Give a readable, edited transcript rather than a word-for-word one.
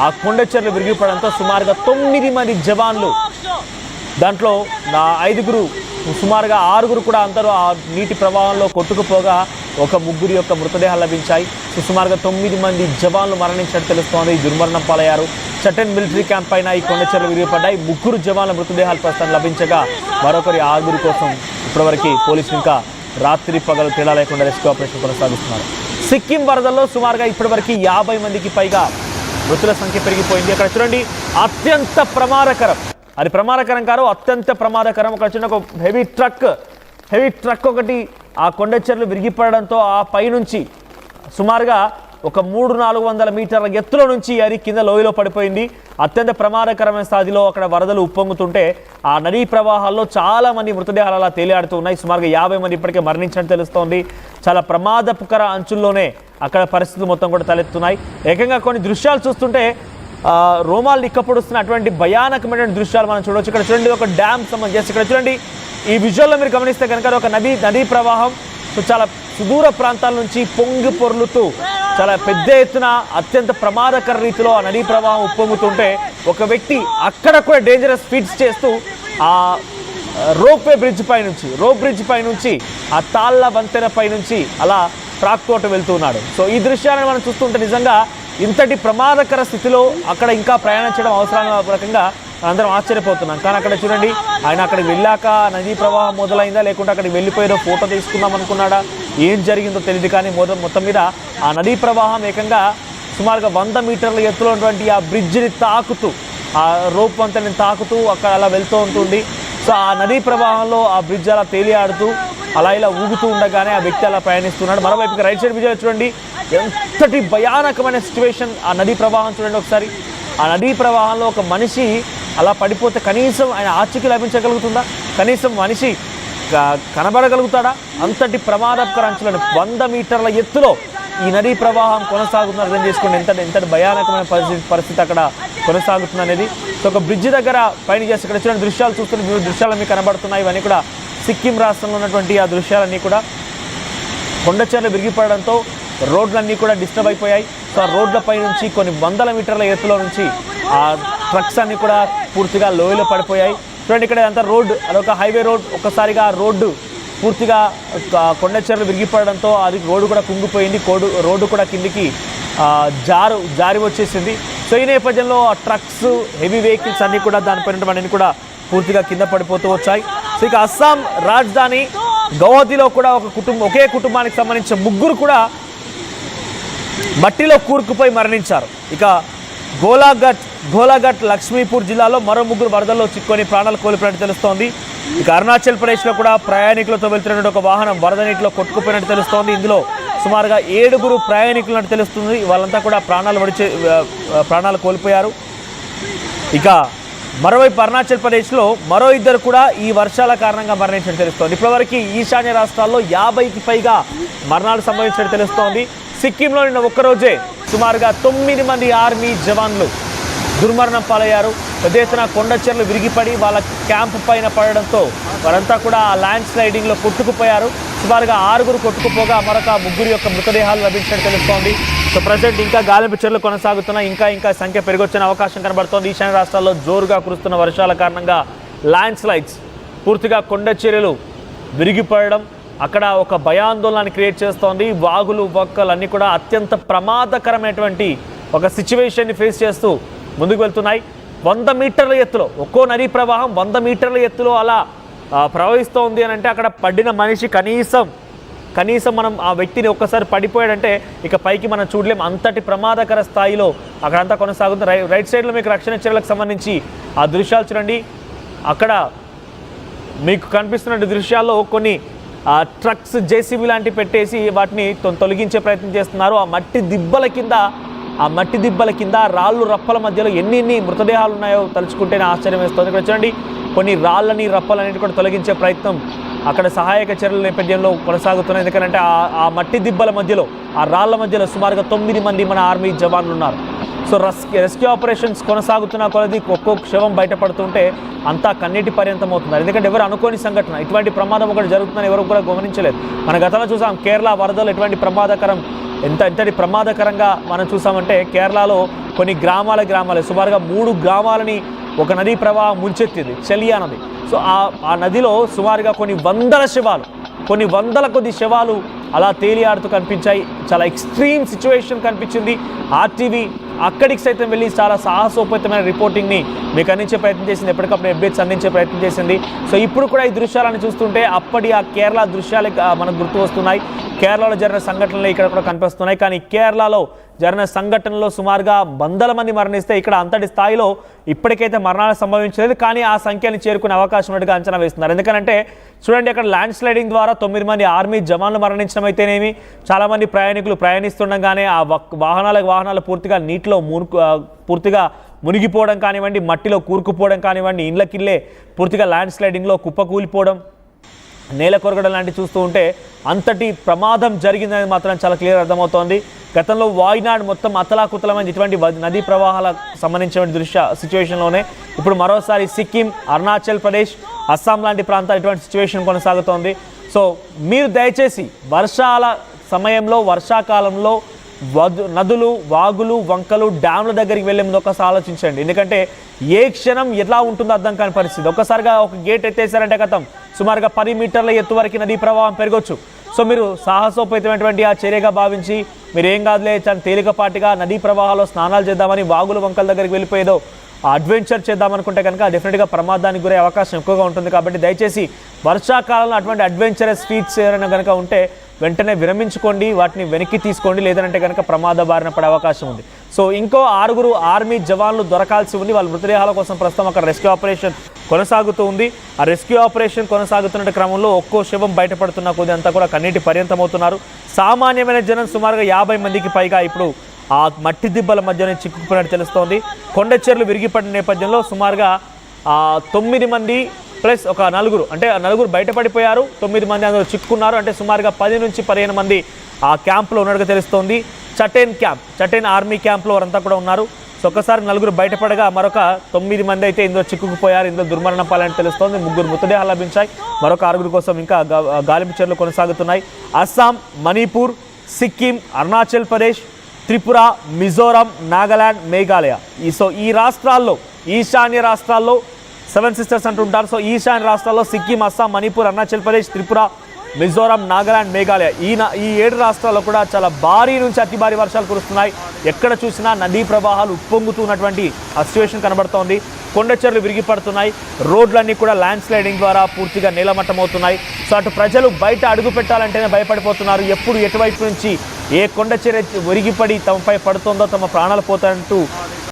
ఆ కొండ చెర్లు విరిగిపడంతో సుమారుగా 9 మంది జవాన్లు, దాంట్లో 5 సుమారుగా 6 కూడా అందరూ ఆ నీటి ప్రవాహంలో కొట్టుకుపోగా ఒక 3 యొక్క మృతదేహాలు లభించాయి. సుమారుగా 9 మంది జవాన్లు మరణించినట్టు తెలుస్తోంది. దుర్మరణం పాలయ్యారు. చట్టన్ మిలిటరీ క్యాంప్ పైన ఈ కొండ చెర్లు విరిగిపడ్డాయి. 3 జవాన్ల మృతదేహాలు ప్రస్తుతం లభించగా మరొకరి 6 కోసం ఇప్పటివరకు పోలీసులు ఇంకా రాత్రి పగలు తేడా లేకుండా రెస్క్యూ ఆపరేషన్ కొనసాగిస్తున్నారు. సిక్కిం వరదల్లో సుమారుగా ఇప్పటివరకు 50 మందికి పైగా మృతుల సంఖ్య పెరిగిపోయింది. అక్కడ చూడండి, అత్యంత ప్రమాదకరం, అది ప్రమాదకరం కాదు, అత్యంత ప్రమాదకరం. అక్కడ చూడండి, ఒక హెవీ ట్రక్ ఒకటి ఆ కొండ చెర్లు విరిగిపడడంతో ఆ పైనుంచి సుమారుగా ఒక 300-400 మీటర్ల ఎత్తులో నుంచి అది కింద లోయలో పడిపోయింది. అత్యంత ప్రమాదకరమైన స్థాయిలో అక్కడ వరదలు ఉప్పొంగుతుంటే ఆ నదీ ప్రవాహాల్లో చాలా మంది మృతదేహాలు అలా తేలియాడుతూ ఉన్నాయి. సుమారుగా 50 మంది ఇప్పటికే మరణించినట్టు తెలుస్తోంది. చాలా ప్రమాదకర అంచుల్లోనే అక్కడ పరిస్థితులు మొత్తం కూడా తలెత్తున్నాయి. ఏకంగా కొన్ని దృశ్యాలు చూస్తుంటే రోమాలు నిక్కపొడుస్తున్న అటువంటి భయానకమైన దృశ్యాలు మనం చూడవచ్చు. ఇక్కడ చూడండి, ఒక డ్యామ్ సంబంధించి ఇక్కడ చూడండి, ఈ విజువల్లో మీరు గమనిస్తే కనుక ఒక నదీ ప్రవాహం చాలా సుదూర ప్రాంతాల నుంచి పొంగి పొర్లుతూ చాలా పెద్ద ఎత్తున అత్యంత ప్రమాదకర రీతిలో ఆ నదీ ప్రవాహం ఉప్పొంగుతుంటే ఒక వ్యక్తి అక్కడ కూడా డేంజరస్ ఫీట్స్ చేస్తూ ఆ రోప్ బ్రిడ్జ్ పై నుంచి ఆ తాళ్ళ వంతెన పై నుంచి అలా ట్రాక్ తోట వెళ్తూ ఉన్నాడు. సో ఈ దృశ్యాలను మనం చూస్తుంటే నిజంగా ఇంతటి ప్రమాదకర స్థితిలో అక్కడ ఇంకా ప్రయాణం చేయడం అవసరాల రకంగా అందరం ఆశ్చర్యపోతున్నాం. కానీ అక్కడ చూడండి, ఆయన అక్కడికి వెళ్ళాక నదీ ప్రవాహం మొదలైందా లేకుంటే అక్కడికి వెళ్ళిపోయేదో ఫోటో తీసుకుందాం అనుకున్నాడా, ఏం జరిగిందో తెలియదు. కానీ మొత్తం మీద ఆ నదీ ప్రవాహం ఏకంగా సుమారుగా 100 మీటర్ల ఎత్తులో ఉన్నటువంటి ఆ బ్రిడ్జిని తాకుతూ, ఆ రోప్ వంతెనని తాకుతూ అక్కడ అలా వెళ్తూ ఉంటుంది. సో ఆ నదీ ప్రవాహంలో ఆ బ్రిడ్జ్ అలా తేలియాడుతూ అలా ఇలా ఊగుతూ ఉండగానే ఆ వ్యక్తి అలా ప్రయాణిస్తున్నాడు. మరోవైపు రైట్ సైడ్ విజువల్ చూడండి, ఎంతటి భయానకమైన సిచ్యువేషన్. ఆ నదీ ప్రవాహం చూడండి ఒకసారి. ఆ నదీ ప్రవాహంలో ఒక మనిషి అలా పడిపోతే కనీసం ఆయన ఆచూకీ లభించగలుగుతుందా, కనీసం మనిషి కనబడగలుగుతాడా? అంతటి ప్రమాదకర అంచులను 100 మీటర్ల ఎత్తులో ఈ నదీ ప్రవాహం కొనసాగుతుంది. అర్థం చేసుకోండి ఎంతటి భయానకమైన పరిస్థితి అక్కడ కొనసాగుతుంది అనేది. సో ఒక బ్రిడ్జ్ దగ్గర పైన చేసి ఇక్కడ చూడండి దృశ్యాలు చూస్తున్న దృశ్యాలు మీకు కనబడుతున్నాయి. ఇవన్నీ కూడా సిక్కిం రాష్ట్రంలో ఉన్నటువంటి ఆ దృశ్యాలన్నీ కూడా కొండ చెర్లు విరిగిపడడంతో రోడ్లన్నీ కూడా డిస్టర్బ్ అయిపోయాయి. సో ఆ రోడ్లపై నుంచి కొన్ని 100 మీటర్ల ఎత్తులో నుంచి ఆ ట్రక్స్ అన్నీ కూడా పూర్తిగా లోయలో పడిపోయాయి. చూడండి, ఇక్కడ అంతా రోడ్డు, అదొక హైవే రోడ్. ఒక్కసారిగా ఆ రోడ్డు పూర్తిగా కొండ చెర్లు విరిగిపడడంతో అది రోడ్డు కూడా కుంగిపోయింది. రోడ్డు కూడా కిందికి జారి వచ్చేసింది. సో ఈ నేపథ్యంలో ఆ ట్రక్స్, హెవీ వెహికల్స్ అన్నీ కూడా దానిపైన కూడా పూర్తిగా కింద పడిపోతూ వచ్చాయి. సో ఇక అస్సాం రాజధాని గౌహతిలో కూడా ఒకే కుటుంబానికి సంబంధించిన 3 కూడా మట్టిలో కూరుకుపోయి మరణించారు. ఇక గోలాఘట్ లక్ష్మీపూర్ జిల్లాలో మరో 3 వరదల్లో చిక్కుకొని ప్రాణాలు కోల్పోయినట్టు తెలుస్తోంది. ఇక అరుణాచల్ ప్రదేశ్లో కూడా ప్రయాణికులతో వెళ్తున్నటువంటి ఒక వాహనం వరద నీటిలో కొట్టుకుపోయినట్టు తెలుస్తోంది. ఇందులో సుమారుగా 7 ప్రయాణికులు తెలుస్తుంది. వాళ్ళంతా కూడా ప్రాణాలు కోల్పోయారు. ఇక మరోవైపు అరుణాచల్ ప్రదేశ్లో మరో 2 కూడా ఈ వర్షాల కారణంగా మరణించినట్టు తెలుస్తోంది. ఇప్పటివరకు ఈశాన్య రాష్ట్రాల్లో 50కి పైగా మరణాలు సంభవించినట్టు తెలుస్తోంది. సిక్కింలో నిన్న ఒక్కరోజే సుమారుగా 9 మంది ఆర్మీ జవాన్లు దుర్మరణం పాలయ్యారు. పెద్ద ఎత్తున కొండ చెర్లు విరిగిపడి వాళ్ళ క్యాంపు పైన పడడంతో వారంతా కూడా ఆ ల్యాండ్ స్లైడింగ్లో కొట్టుకుపోయారు. సుమారుగా 6 కొట్టుకుపోగా మరొక 3 యొక్క మృతదేహాలు లభించినట్టు తెలుస్తోంది. సో ప్రజెంట్ ఇంకా గాలింపు చర్యలు కొనసాగుతున్నాయి. ఇంకా సంఖ్య పెరిగొచ్చే అవకాశం కనబడుతోంది. ఈశాన్య రాష్ట్రాల్లో జోరుగా కురుస్తున్న వర్షాల కారణంగా ల్యాండ్ స్లైడ్స్, పూర్తిగా కొండ చర్యలు విరిగిపడడం అక్కడ ఒక భయాందోళనని క్రియేట్ చేస్తోంది. వాగులు వక్కలు అన్నీ కూడా అత్యంత ప్రమాదకరమైనటువంటి ఒక సిచ్యువేషన్ని ఫేస్ చేస్తూ ముందుకు వెళ్తున్నాయి. 100 మీటర్ల ఎత్తులో ఒక్కో నదీ ప్రవాహం 100 మీటర్ల ఎత్తులో అలా ప్రవహిస్తోంది అని అంటే అక్కడ పడిన మనిషి కనీసం మనం ఆ వ్యక్తిని ఒక్కసారి పడిపోయాడంటే ఇక పైకి మనం చూడలేం. అంతటి ప్రమాదకర స్థాయిలో అక్కడంతా కొనసాగుతుంది. రైట్ సైడ్లో మీకు రక్షణ చర్యలకు సంబంధించి ఆ దృశ్యాలు చూడండి. అక్కడ మీకు కనిపిస్తున్న దృశ్యాల్లో కొన్ని ట్రక్స్, జేసీబీ లాంటివి పెట్టేసి వాటిని తొలగించే ప్రయత్నం చేస్తున్నారు. ఆ మట్టి దిబ్బల కింద రాళ్ళు రప్పల మధ్యలో ఎన్ని మృతదేహాలు ఉన్నాయో తలుచుకుంటేనే ఆశ్చర్యం వేస్తుంది. ఇక్కడ చూడండి, కొన్ని రాళ్ళని రప్పలన్నిటి కూడా తొలగించే ప్రయత్నం అక్కడ సహాయక చర్యల నేపథ్యంలో కొనసాగుతున్నాయి. ఎందుకంటే ఆ మట్టి దిబ్బల మధ్యలో, ఆ రాళ్ల మధ్యలో సుమారుగా 9 మంది మన ఆర్మీ జవాన్లు ఉన్నారు. సో రెస్క్యూ ఆపరేషన్స్ కొనసాగుతున్న కొలది ఒక్కొక్క శవం బయటపడుతుంటే అంతా కన్నీటి పర్యంతం అవుతున్నారు. ఎందుకంటే ఎవరు అనుకోని సంఘటన, ఇటువంటి ప్రమాదం ఒకటి జరుగుతుందని ఎవరు కూడా గమనించలేదు. మన గతంలో చూసాం కేరళ వరదలు ఎంతటి ప్రమాదకరంగా మనం చూసామంటే కేరళలో కొన్ని గ్రామాల సుమారుగా 3 గ్రామాలని ఒక నదీ ప్రవాహం ముంచెత్తింది, చెలియా నది. సో ఆ నదిలో సుమారుగా కొన్ని వందల కొద్ది శవాలు అలా తేలియాడుతూ కనిపించాయి. చాలా ఎక్స్ట్రీమ్ సిచ్యువేషన్ కనిపించింది. ఆర్టీవీ అక్కడికి సైతం వెళ్ళి చాలా సాహసోపేతమైన రిపోర్టింగ్ని మీకు అందించే ప్రయత్నం చేసింది, ఎప్పటికప్పుడు అప్డేట్స్ అందించే ప్రయత్నం చేసింది. సో ఇప్పుడు కూడా ఈ దృశ్యాలను చూస్తుంటే అప్పటి ఆ కేరళ దృశ్యాలు మనకు గుర్తు వస్తున్నాయి. కేరళలో జరిగిన సంఘటనలు ఇక్కడ కూడా కనిపిస్తున్నాయి. కానీ కేరళలో జరిగిన సంఘటనలో సుమారుగా వందల మంది మరణిస్తే ఇక్కడ అంతటి స్థాయిలో ఇప్పటికైతే మరణాలు సంభవించలేదు. కానీ ఆ సంఖ్యని చేరుకునే అవకాశం ఉన్నట్టుగా అంచనా వేస్తున్నారు. ఎందుకంటే చూడండి, అక్కడ ల్యాండ్ స్లైడింగ్ ద్వారా 9 మంది ఆర్మీ జవాన్లు మరణించడం అయితేనేమి, చాలామంది ప్రయాణికులు ప్రయాణిస్తుండగానే ఆ వాహనాలు పూర్తిగా నీటిలో పూర్తిగా మునిగిపోవడం కానివ్వండి, మట్టిలో కూరుకుపోవడం కానివ్వండి, ఇళ్ళకిల్లే పూర్తిగా ల్యాండ్ స్లైడింగ్లో కుప్పకూలిపోవడం, నేల కొరగడం లాంటివి చూస్తూ ఉంటే అంతటి ప్రమాదం జరిగిందని మాత్రం చాలా క్లియర్ అర్థమవుతోంది. గతంలో వాయినాడ్ మొత్తం అతలాకుతలమైన ఇటువంటి నదీ ప్రవాహాలకు సంబంధించిన సిచ్యువేషన్లోనే ఇప్పుడు మరోసారి సిక్కిం, అరుణాచల్ ప్రదేశ్, అస్సాం లాంటి ప్రాంతాలు ఇటువంటి సిచ్యువేషన్ కొనసాగుతోంది. సో మీరు దయచేసి వర్షాల సమయంలో, వర్షాకాలంలో నదులు, వాగులు, వంకలు, డ్యామ్ల దగ్గరికి వెళ్ళే ముందు ఒకసారి ఆలోచించండి. ఎందుకంటే ఏ క్షణం ఎలా ఉంటుందో అర్థం కాని పరిస్థితి. ఒక్కసారిగా ఒక గేట్ ఎత్తేసారంటే గతం సుమారుగా 10 మీటర్ల ఎత్తు వరకు నదీ ప్రవాహం పెరగొచ్చు. సో మీరు సాహసోపేతమైనటువంటి ఆ చర్యగా భావించి మీరు ఏం కాదులే చాలా తేలికపాటిగా నదీ ప్రవాహాల్లో స్నానాలు చేద్దామని వాగులు, వంకల దగ్గరికి వెళ్ళిపోయేదో అడ్వెంచర్ చేద్దామనుకుంటే కనుక డెఫినెట్గా ప్రమాదానికి గురే అవకాశం ఎక్కువగా ఉంటుంది. కాబట్టి దయచేసి వర్షాకాలంలో అటువంటి అడ్వెంచరస్ ఫీట్స్ ఏమైనా కనుక ఉంటే వెంటనే విరమించుకోండి, వాటిని వెనక్కి తీసుకోండి, లేదంటే కనుక ప్రమాద బారిన పడే అవకాశం ఉంది. సో ఇంకో 6 ఆర్మీ జవాన్లు దొరకాల్సి ఉంది. వాళ్ళ మృతదేహాల కోసం ప్రస్తుతం అక్కడ రెస్క్యూ ఆపరేషన్ కొనసాగుతూ ఉంది. ఆ రెస్క్యూ ఆపరేషన్ కొనసాగుతున్న క్రమంలో ఒక్కో శవం బయటపడుతున్న కొద్ది అంతా కూడా కన్నీటి పర్యంతమవుతున్నారు. సామాన్యమైన జనం సుమారుగా 50 మందికి పైగా ఇప్పుడు ఆ మట్టి దిబ్బల మధ్యనే చిక్కుకుపోయినట్టు తెలుస్తోంది. కొండ చెర్లు విరిగిపడిన నేపథ్యంలో సుమారుగా 9 మంది ప్లస్ ఒక నలుగురు బయటపడిపోయారు. 9 మంది అందులో చిక్కుకున్నారు. అంటే సుమారుగా 10 నుంచి 15 మంది ఆ క్యాంప్లో ఉన్నట్టుగా తెలుస్తోంది. చటేన్ ఆర్మీ క్యాంప్లో వారంతా కూడా ఉన్నారు. సో ఒక్కసారి 9 బయటపడగా మరొక 9 మంది అయితే ఇందులో చిక్కుకుపోయారు. ఇందులో దుర్మరణం పాలని తెలుస్తోంది. 3 మృతదేహాలు లభించాయి. మరొక 6 కోసం ఇంకా గాలింపు చర్యలు కొనసాగుతున్నాయి. అస్సాం, మణిపూర్, సిక్కిం, అరుణాచల్ ప్రదేశ్, త్రిపుర, మిజోరాం, నాగాలాండ్, మేఘాలయ, సో ఈ రాష్ట్రాల్లో ఈశాన్య రాష్ట్రాల్లో 7 సిస్టర్స్ అంటుంటారు. సో ఈశాన్య రాష్ట్రాల్లో సిక్కిం, అస్సాం, మణిపూర్, అరుణాచల్ ప్రదేశ్, త్రిపుర, మిజోరాం, నాగాలాండ్, మేఘాలయ ఈ 7 రాష్ట్రాల్లో కూడా చాలా భారీ నుంచి అతి భారీ వర్షాలు కురుస్తున్నాయి. ఎక్కడ చూసినా నదీ ప్రవాహాలు ఉప్పొంగుతున్నటువంటి ఆ సిచ్యువేషన్ కనబడుతోంది. కొండ చెర్లు విరిగిపడుతున్నాయి. రోడ్లన్నీ కూడా ల్యాండ్ స్లైడింగ్ ద్వారా పూర్తిగా నీలమట్టం అవుతున్నాయి. సో అటు ప్రజలు బయట అడుగు పెట్టాలంటేనే భయపడిపోతున్నారు. ఎప్పుడు ఎటువైపు నుంచి ఏ కొండ చెర విరిగిపడి తమపై పడుతుందో, తమ ప్రాణాలు పోతాయంటూ